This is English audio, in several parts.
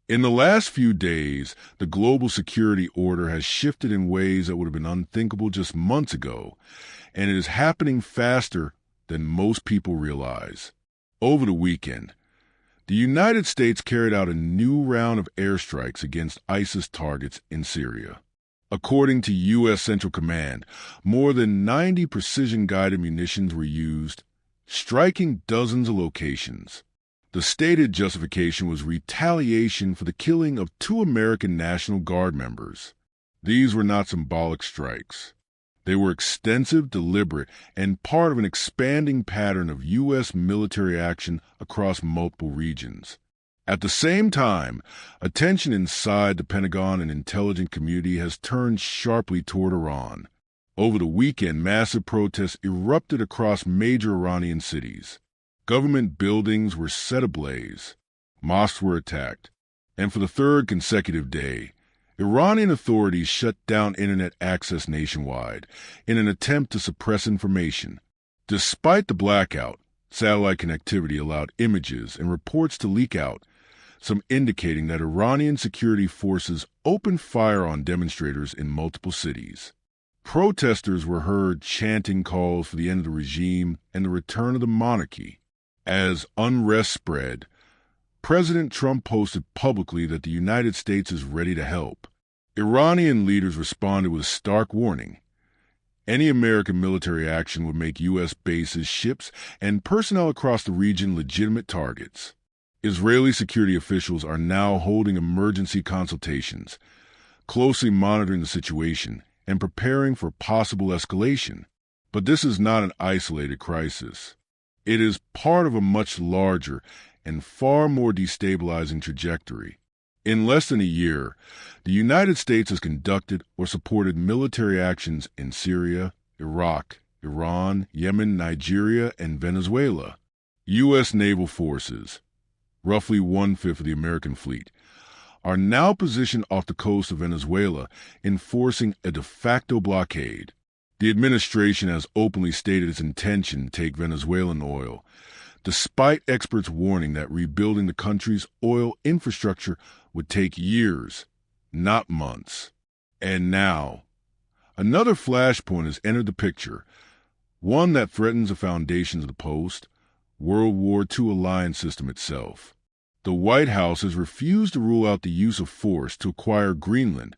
In the last few days, the global security order has shifted in ways that would have been unthinkable just months ago, and it is happening faster than most people realize. Over the weekend, the United States carried out a new round of airstrikes against ISIS targets in Syria. According to U.S. Central Command, more than 90 precision-guided munitions were used, striking dozens of locations. The stated justification was retaliation for the killing of 2 American National Guard members. These were not symbolic strikes. They were extensive, deliberate, and part of an expanding pattern of U.S. military action across multiple regions. At the same time, attention inside the Pentagon and intelligence community has turned sharply toward Iran. Over the weekend, massive protests erupted across major Iranian cities. Government buildings were set ablaze, mosques were attacked, and for the 3rd consecutive day, Iranian authorities shut down internet access nationwide in an attempt to suppress information. Despite the blackout, satellite connectivity allowed images and reports to leak out, some indicating that Iranian security forces opened fire on demonstrators in multiple cities. Protesters were heard chanting calls for the end of the regime and the return of the monarchy. As unrest spread, President Trump posted publicly that the United States is ready to help. Iranian leaders responded with a stark warning. Any American military action would make U.S. bases, ships, and personnel across the region legitimate targets. Israeli security officials are now holding emergency consultations, closely monitoring the situation and preparing for possible escalation. But this is not an isolated crisis. It is part of a much larger and far more destabilizing trajectory. In less than a year, the United States has conducted or supported military actions in Syria, Iraq, Iran, Yemen, Nigeria, and Venezuela. U.S. naval forces, roughly 1/5 of the American fleet, are now positioned off the coast of Venezuela, enforcing a de facto blockade. The administration has openly stated its intention to take Venezuelan oil, despite experts warning that rebuilding the country's oil infrastructure would take years, not months. And now, another flashpoint has entered the picture, one that threatens the foundations of the post-World War II alliance system itself. The White House has refused to rule out the use of force to acquire Greenland,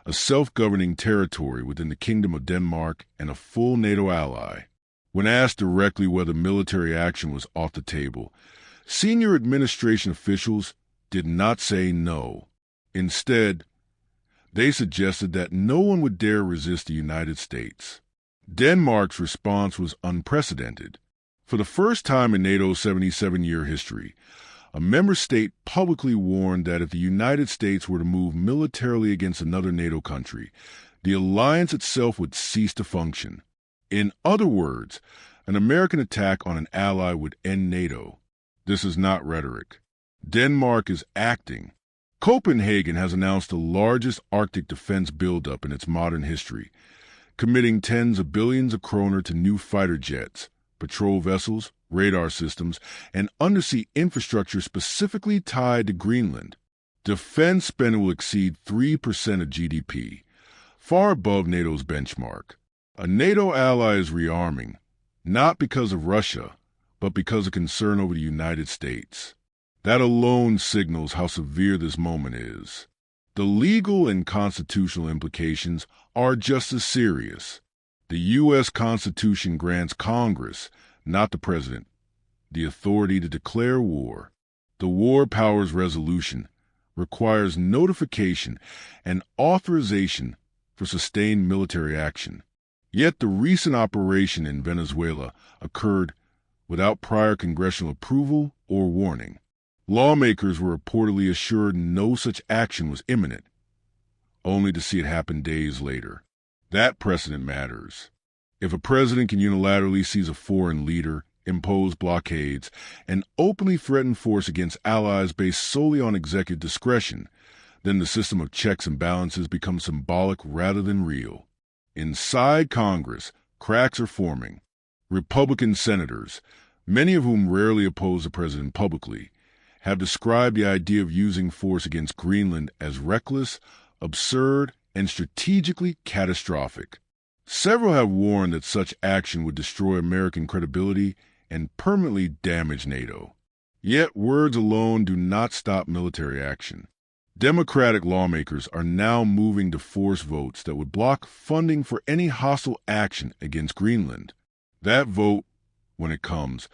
a self-governing territory within the Kingdom of Denmark and a full NATO ally. When asked directly whether military action was off the table, senior administration officials did not say no. Instead, they suggested that no one would dare resist the United States. Denmark's response was unprecedented. For the first time in NATO's 77-year history, a member state publicly warned that if the United States were to move militarily against another NATO country, the alliance itself would cease to function. In other words, an American attack on an ally would end NATO. This is not rhetoric. Denmark is acting. Copenhagen has announced the largest Arctic defense buildup in its modern history, committing tens of billions of kroner to new fighter jets, patrol vessels, radar systems, and undersea infrastructure specifically tied to Greenland. Defense spending will exceed 3% of GDP, far above NATO's benchmark. A NATO ally is rearming, not because of Russia, but because of concern over the United States. That alone signals how severe this moment is. The legal and constitutional implications are just as serious. The U.S. Constitution grants Congress, not the President, the authority to declare war. The War Powers Resolution requires notification and authorization for sustained military action. Yet the recent operation in Venezuela occurred without prior congressional approval or warning. Lawmakers were reportedly assured no such action was imminent, only to see it happen days later. That precedent matters. If a president can unilaterally seize a foreign leader, impose blockades, and openly threaten force against allies based solely on executive discretion, then the system of checks and balances becomes symbolic rather than real. Inside Congress, cracks are forming. Republican senators, many of whom rarely oppose the president publicly, have described the idea of using force against Greenland as reckless, absurd, and strategically catastrophic. Several have warned that such action would destroy American credibility and permanently damage NATO. Yet words alone do not stop military action. Democratic lawmakers are now moving to force votes that would block funding for any hostile action against Greenland. That vote, when it comes,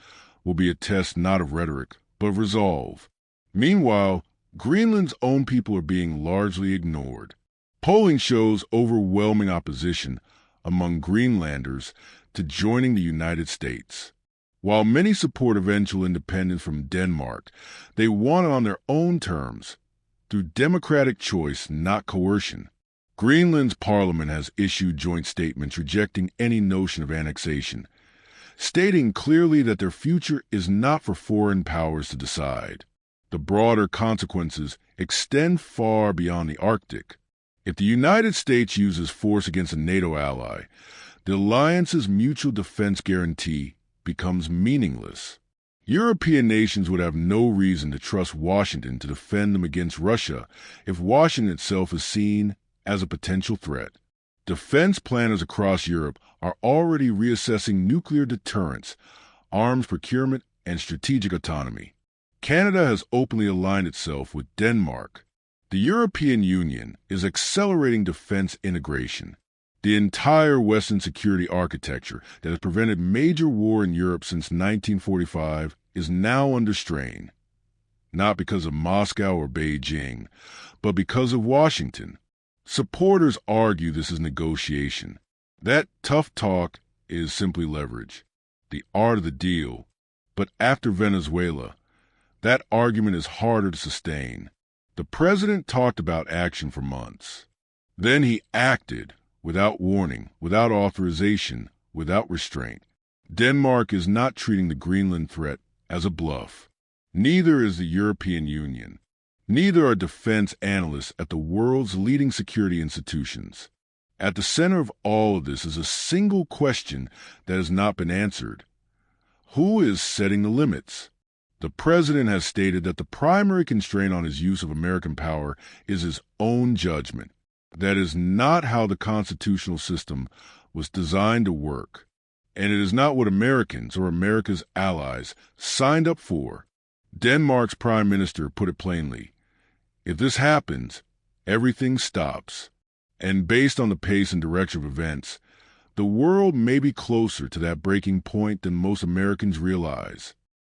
will be a test not of rhetoric, but of resolve. Meanwhile, Greenland's own people are being largely ignored. Polling shows overwhelming opposition among Greenlanders to joining the United States. While many support eventual independence from Denmark, they want it on their own terms, through democratic choice, not coercion. Greenland's parliament has issued joint statements rejecting any notion of annexation, stating clearly that their future is not for foreign powers to decide. The broader consequences extend far beyond the Arctic. If the United States uses force against a NATO ally, the alliance's mutual defense guarantee becomes meaningless. European nations would have no reason to trust Washington to defend them against Russia if Washington itself is seen as a potential threat. Defense planners across Europe are already reassessing nuclear deterrence, arms procurement, and strategic autonomy. Canada has openly aligned itself with Denmark. The European Union is accelerating defense integration. The entire Western security architecture that has prevented major war in Europe since 1945 is now under strain, not because of Moscow or Beijing, but because of Washington. Supporters argue this is negotiation. That tough talk is simply leverage, the art of the deal. But after Venezuela, that argument is harder to sustain. The president talked about action for months. Then he acted. Without warning, without authorization, without restraint. Denmark is not treating the Greenland threat as a bluff. Neither is the European Union. Neither are defense analysts at the world's leading security institutions. At the center of all of this is a single question that has not been answered. Who is setting the limits? The president has stated that the primary constraint on his use of American power is his own judgment. That is not how the constitutional system was designed to work, and it is not what Americans or America's allies signed up for. Denmark's prime minister put it plainly. If this happens, everything stops. And based on the pace and direction of events, the world may be closer to that breaking point than most Americans realize.